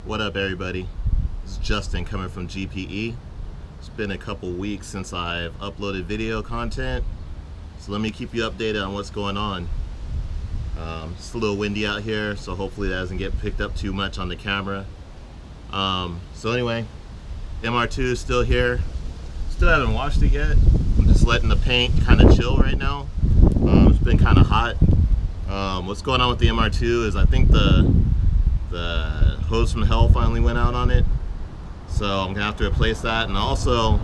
What up, everybody? This is Justin coming from GPE. It's been a couple weeks since I've uploaded video content, so let me keep you updated on what's going on. It's a little windy out here, so hopefully that doesn't get picked up too much on the camera. So anyway, MR2 is still here. Still haven't washed it yet. I'm just letting the paint kind of chill right now. It's been kind of hot. What's going on with the MR2 is I think the hose from hell finally went out on it, so I'm gonna have to replace that. And I also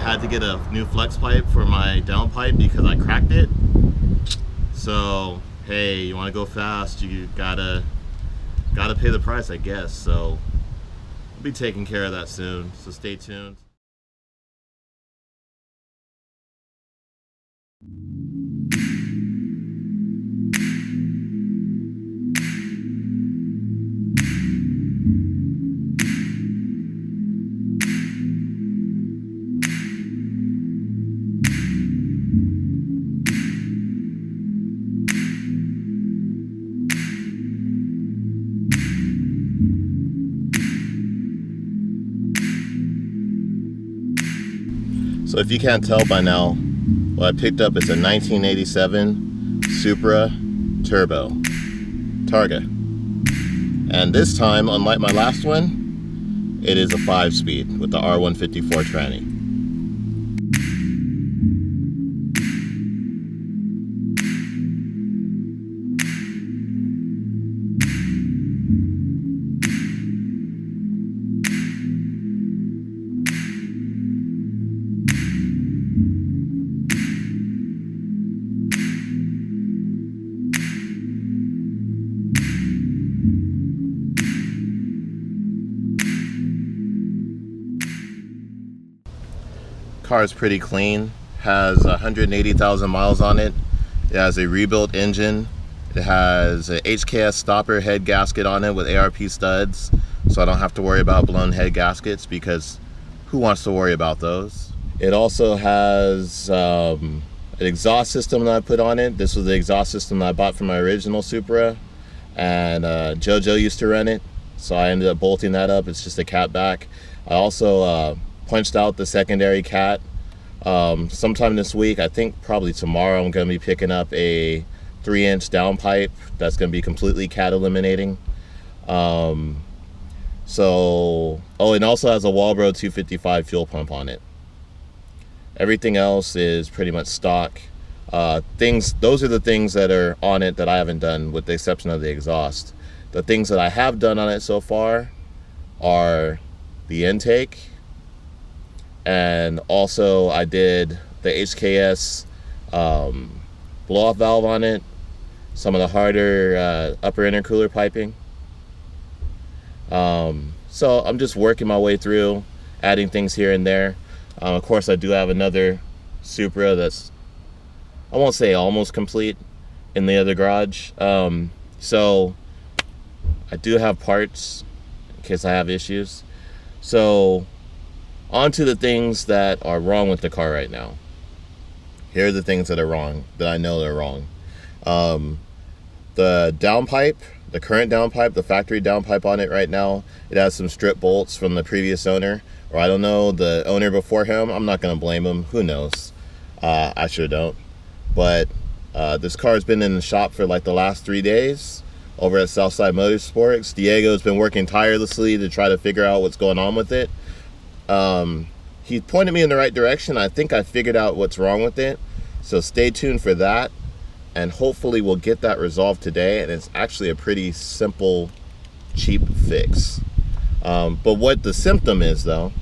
had to get a new flex pipe for my downpipe because I cracked it. So hey, you want to go fast, you gotta pay the price, I guess. So I'll be taking care of that soon, so stay tuned. So if you can't tell by now, what I picked up is a 1987 Supra Turbo Targa. And this time, unlike my last one, it is a 5-speed with the R154 tranny. Car is pretty clean, has 180,000 miles on it. It has a rebuilt engine. It has a HKS stopper head gasket on it with ARP studs, so I don't have to worry about blown head gaskets, because who wants to worry about those? It also has an exhaust system that I put on it. This was the exhaust system that I bought from my original Supra, and JoJo used to run it, so I ended up bolting that up. It's just a cat back. I also punched out the secondary cat. Sometime this week, I think probably tomorrow, I'm going to be picking up a 3-inch downpipe that's going to be completely cat eliminating. Oh, it also has a Walbro 255 fuel pump on it. Everything else is pretty much stock. Those are the things that are on it that I haven't done, with the exception of the exhaust. The things that I have done on it so far are the intake, and also I did the HKS blow-off valve on it, some of the harder upper intercooler piping. So I'm just working my way through, adding things here and there. Of course, I do have another Supra that's, I won't say almost complete, in the other garage. So I do have parts in case I have issues. So on to the things that are wrong with the car right now. Here are the things that are wrong, that I know they're wrong. The downpipe, the current downpipe, the factory downpipe on it right now, it has some strip bolts from the previous owner, or I don't know, the owner before him. I'm not going to blame him. Who knows? I sure don't. But this car has been in the shop for like the last 3 days over at Southside Motorsports. Diego's been working tirelessly to try to figure out what's going on with it. He pointed me in the right direction. I think I figured out what's wrong with it. So stay tuned for that, and hopefully we'll get that resolved today. And it's actually a pretty simple, cheap fix. But what the symptom is, though,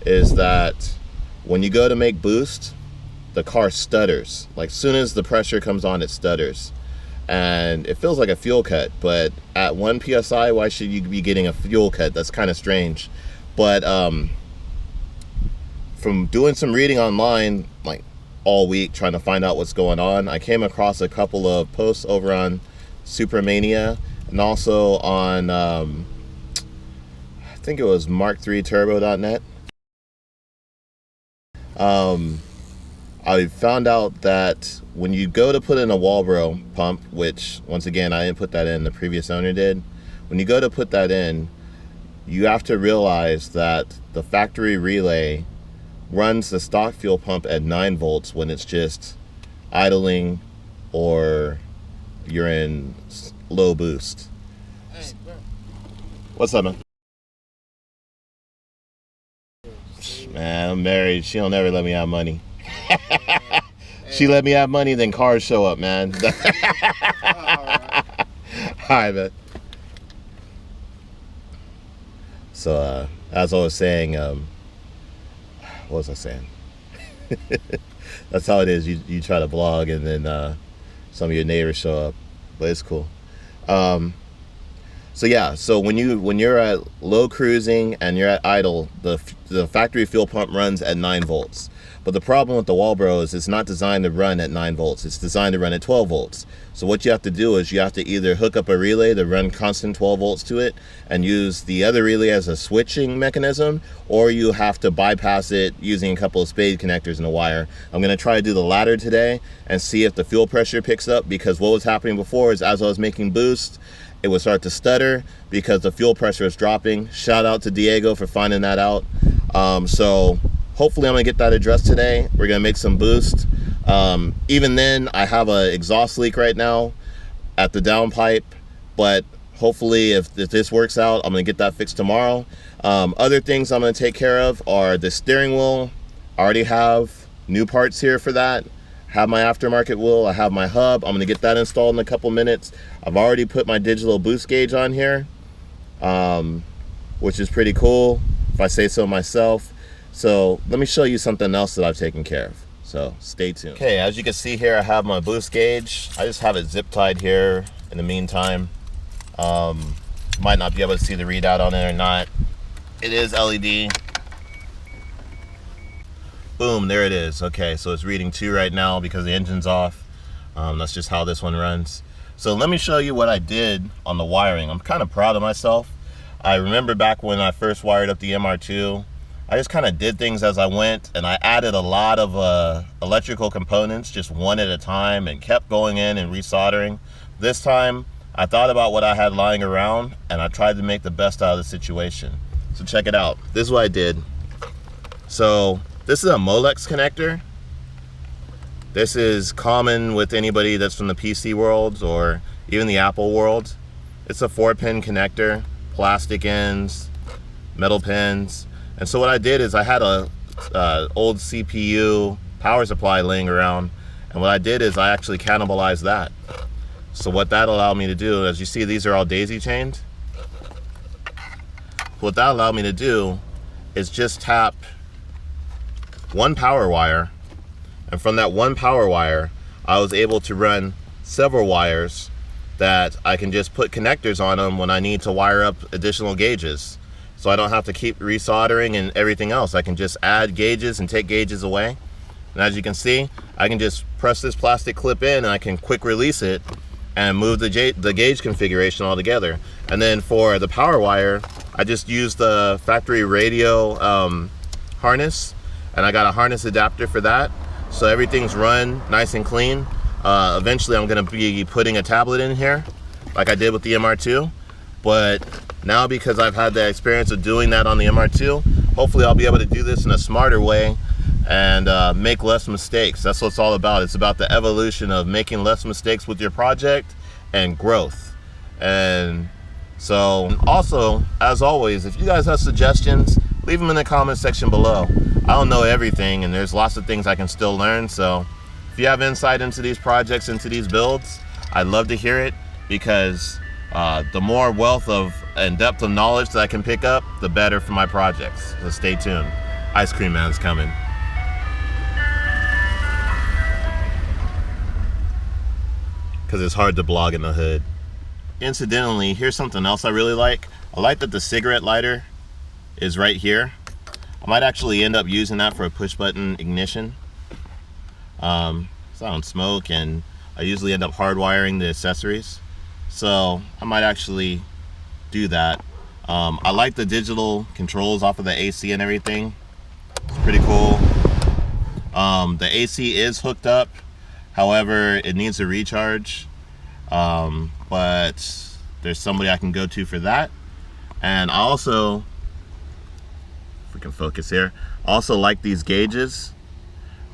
is that when you go to make boost, the car stutters. Like, soon as the pressure comes on, it stutters. And it feels like a fuel cut, but at 1 PSI, why should you be getting a fuel cut? That's kind of strange. But from doing some reading online, like all week, trying to find out what's going on, I came across a couple of posts over on Supramania, and also on I think it was mark3turbo.net. I found out that when you go to put in a Walbro pump, which once again I didn't put that in, the previous owner did, when you go to put that in, you have to realize that the factory relay runs the stock fuel pump at 9 volts when it's just idling or you're in low boost. Hey, bro. What's up, man? Man, I'm married. She don't ever let me have money. She let me have money, then cars show up, man. All right, man. So, as I was saying, what was I saying? That's how it is. You try to vlog, and then some of your neighbors show up, but it's cool. So yeah, so when you're at low cruising and you're at idle, the factory fuel pump runs at 9 volts. But the problem with the Walbro is it's not designed to run at 9 volts. It's designed to run at 12 volts. So what you have to do is you have to either hook up a relay to run constant 12 volts to it and use the other relay as a switching mechanism, or you have to bypass it using a couple of spade connectors and a wire. I'm going to try to do the latter today and see if the fuel pressure picks up, because what was happening before is as I was making boost, it would start to stutter because the fuel pressure is dropping. Shout out to Diego for finding that out. So hopefully I'm gonna get that addressed today. We're gonna make some boost. Even then, I have an exhaust leak right now at the downpipe, but hopefully if this works out, I'm gonna get that fixed tomorrow. Other things I'm gonna take care of are the steering wheel. I already have new parts here for that. Have my aftermarket wheel, I have my hub. I'm gonna get that installed in a couple minutes. I've already put my digital boost gauge on here, which is pretty cool, if I say so myself. So let me show you something else that I've taken care of. So stay tuned. Okay, as you can see here, I have my boost gauge. I just have it zip tied here in the meantime. Might not be able to see the readout on it or not. It is LED. Boom, there it is. Okay, so it's reading 2 right now because the engine's off. That's just how this one runs. So let me show you what I did on the wiring. I'm kind of proud of myself. I remember back when I first wired up the MR2, I just kind of did things as I went, and I added a lot of electrical components just one at a time and kept going in and resoldering. This time, I thought about what I had lying around and I tried to make the best out of the situation. So check it out. This is what I did. So this is a Molex connector. This is common with anybody that's from the PC world or even the Apple world. It's a 4-pin connector, plastic ends, metal pins. And so what I did is I had a old CPU power supply laying around, and what I did is I actually cannibalized that. So what that allowed me to do, as you see, these are all daisy chained. What that allowed me to do is just tap one power wire, and from that one power wire I was able to run several wires that I can just put connectors on them when I need to wire up additional gauges, so I don't have to keep resoldering and everything else. I can just add gauges and take gauges away, and as you can see, I can just press this plastic clip in and I can quick release it and move the gauge configuration altogether. And then for the power wire, I just used the factory radio harness, and I got a harness adapter for that, so everything's run nice and clean. Eventually I'm gonna be putting a tablet in here like I did with the MR2, but now because I've had the experience of doing that on the MR2, hopefully I'll be able to do this in a smarter way and make less mistakes. That's what it's all about. It's about the evolution of making less mistakes with your project and growth. And so also, as always, if you guys have suggestions, leave them in the comment section below. I don't know everything, and there's lots of things I can still learn, so if you have insight into these projects, into these builds, I'd love to hear it, because the more wealth of and depth of knowledge that I can pick up, the better for my projects. So stay tuned. Ice Cream Man's coming. Because it's hard to blog in the hood. Incidentally, here's something else I really like. I like that the cigarette lighter is right here. I might actually end up using that for a push button ignition. So I don't smoke, and I usually end up hardwiring the accessories. So I might actually do that. I like the digital controls off of the AC and everything. It's pretty cool. The AC is hooked up. However, it needs a recharge. But there's somebody I can go to for that. And I also, if we can focus here, I also like these gauges.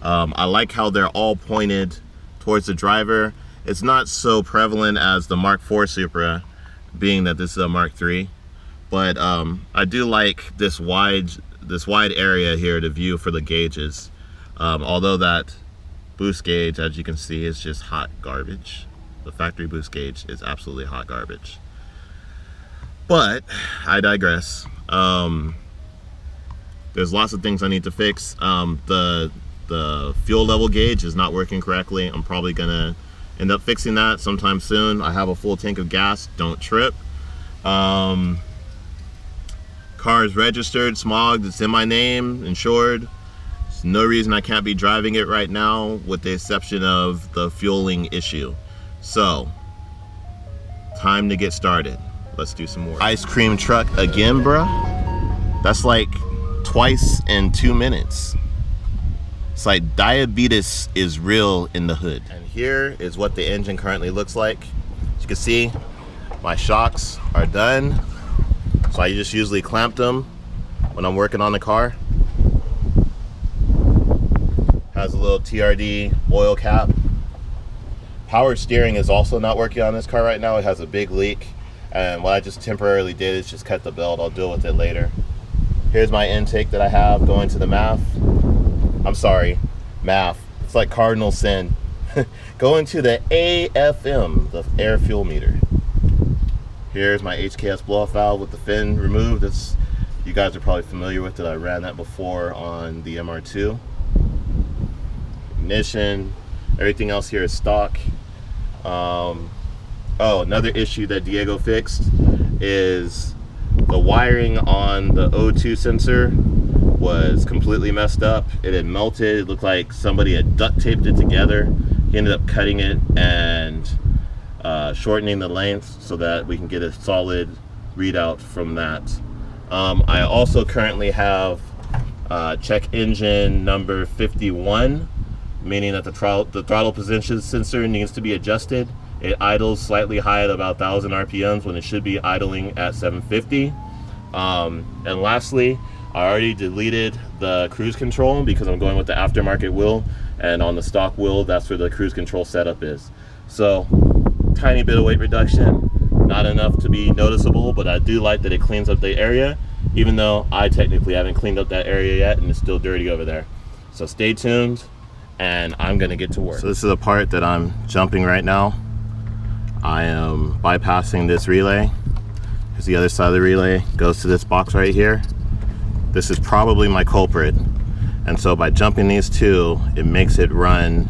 I like how they're all pointed towards the driver. It's not so prevalent as the Mark IV Supra, being that this is a Mark III, but I do like this wide area here to view for the gauges. Although that boost gauge, as you can see, is just hot garbage. The factory boost gauge is absolutely hot garbage. But I digress. There's lots of things I need to fix. The fuel level gauge is not working correctly. I'm probably gonna end up fixing that sometime soon. I have a full tank of gas, don't trip. Car is registered, smogged, it's in my name, insured. There's no reason I can't be driving it right now, with the exception of the fueling issue. So, time to get started. Let's do some more. Ice cream truck again, bruh? That's like twice in 2 minutes. It's like diabetes is real in the hood. And here is what the engine currently looks like. As you can see, my shocks are done. So I just usually clamp them when I'm working on the car. Has a little TRD oil cap. Power steering is also not working on this car right now. It has a big leak. And what I just temporarily did is just cut the belt. I'll deal with it later. Here's my intake that I have going to the MAF. I'm sorry, MAF. It's like cardinal sin. Going to the AFM, the air fuel meter. Here's my HKS blow-off valve with the fin removed. You guys are probably familiar with it. I ran that before on the MR2. Ignition, everything else here is stock. Oh, another issue that Diego fixed is the wiring on the O2 sensor was completely messed up. It had melted. It looked like somebody had duct taped it together. He ended up cutting it and shortening the length so that we can get a solid readout from that. I also currently have check engine number 51, meaning that the throttle position sensor needs to be adjusted. It idles slightly high at about 1,000 RPMs when it should be idling at 750. And lastly, I already deleted the cruise control because I'm going with the aftermarket wheel, and on the stock wheel, that's where the cruise control setup is. So, tiny bit of weight reduction, not enough to be noticeable, but I do like that it cleans up the area, even though I technically haven't cleaned up that area yet and it's still dirty over there. So stay tuned, and I'm gonna get to work. So this is the part that I'm jumping right now. I am bypassing this relay, because the other side of the relay goes to this box right here. This is probably my culprit. And so by jumping these two, it makes it run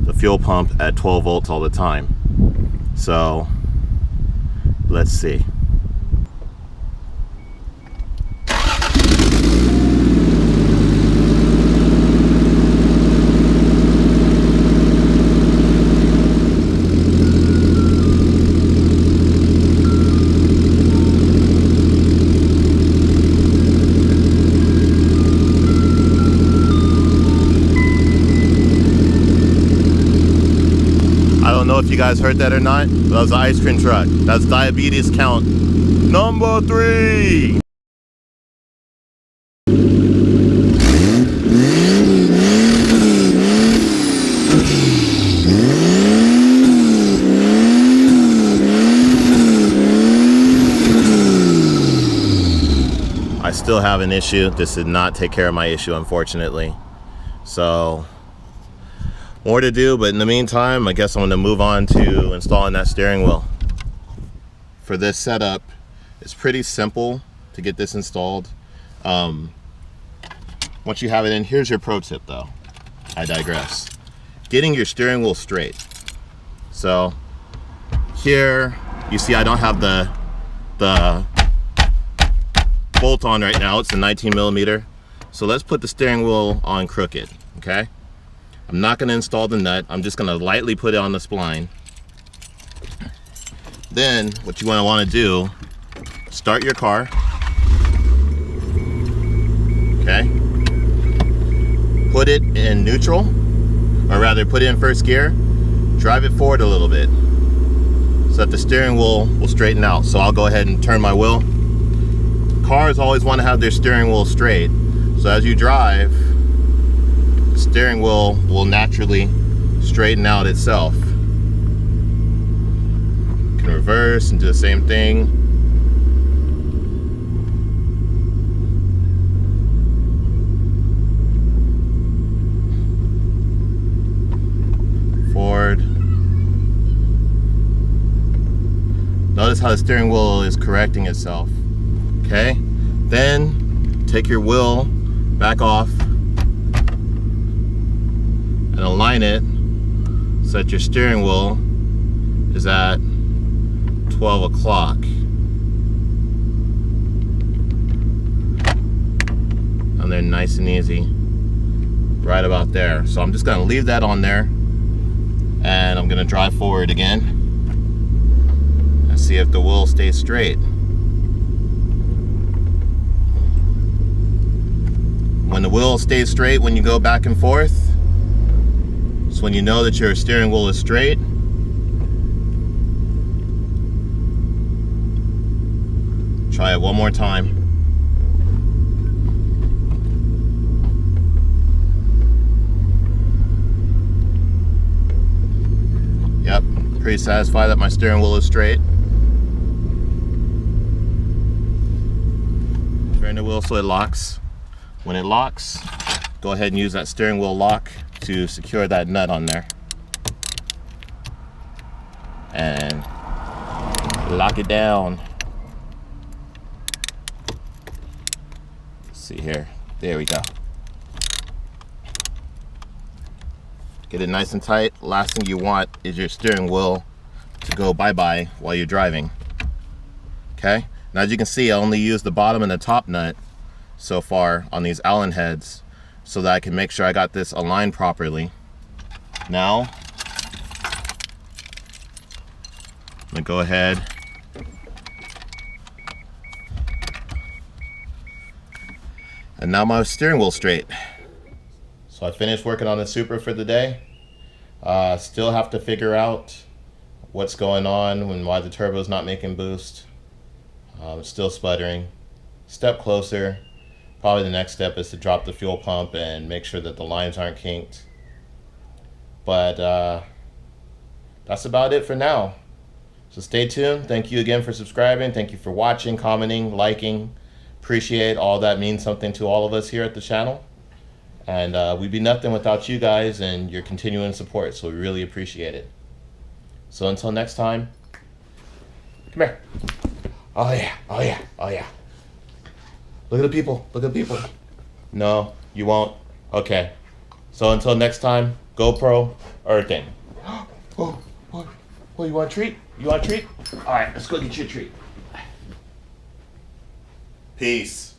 the fuel pump at 12 volts all the time. So let's see. I don't know if you guys heard that or not, but that was the ice cream truck. That's diabetes count number 3. I still have an issue. This did not take care of my issue, unfortunately. So more to do, but in the meantime, I guess I'm going to move on to installing that steering wheel. For this setup, it's pretty simple to get this installed. Once you have it in, here's your pro tip though. I digress. Getting your steering wheel straight. So here, you see I don't have the bolt on right now. It's a 19 millimeter. So let's put the steering wheel on crooked, okay? I'm not going to install the nut. I'm just going to lightly put it on the spline. Then what you want to do, start your car. Okay. Put it in neutral, or rather put it in first gear. Drive it forward a little bit. so that the steering wheel will straighten out. So I'll go ahead and turn my wheel. Cars always want to have their steering wheel straight. So as you drive, the steering wheel will naturally straighten out itself. You can reverse and do the same thing. Forward. Notice how the steering wheel is correcting itself. Okay, then take your wheel back off and align it so that your steering wheel is at 12 o'clock. And they're nice and easy, right about there. So I'm just gonna leave that on there, and I'm gonna drive forward again and see if the wheel stays straight. When the wheel stays straight when you go back and forth, it's when you know that your steering wheel is straight. Try it one more time. Yep, pretty satisfied that my steering wheel is straight. Turn the wheel so it locks. When it locks, go ahead and use that steering wheel lock to secure that nut on there. And lock it down. Let's see here. There we go. Get it nice and tight. Last thing you want is your steering wheel to go bye-bye while you're driving. Okay? Now as you can see, I only used the bottom and the top nut so far on these Allen heads so that I can make sure I got this aligned properly. Now, I'm gonna go ahead and now my steering wheel's straight. So I finished working on the Supra for the day. Still have to figure out what's going on and why the turbo's not making boost. Still sputtering. Step closer. Probably the next step is to drop the fuel pump and make sure that the lines aren't kinked. But that's about it for now. So stay tuned. Thank you again for subscribing. Thank you for watching, commenting, liking. Appreciate all that means something to all of us here at the channel. And we'd be nothing without you guys and your continuing support. So we really appreciate it. So until next time, come here. Oh yeah, oh yeah, oh yeah. Look at the people, look at the people. No, you won't. Okay. So until next time, GoPro, everything. Oh, you want a treat? You want a treat? All right, let's go get you a treat. Peace.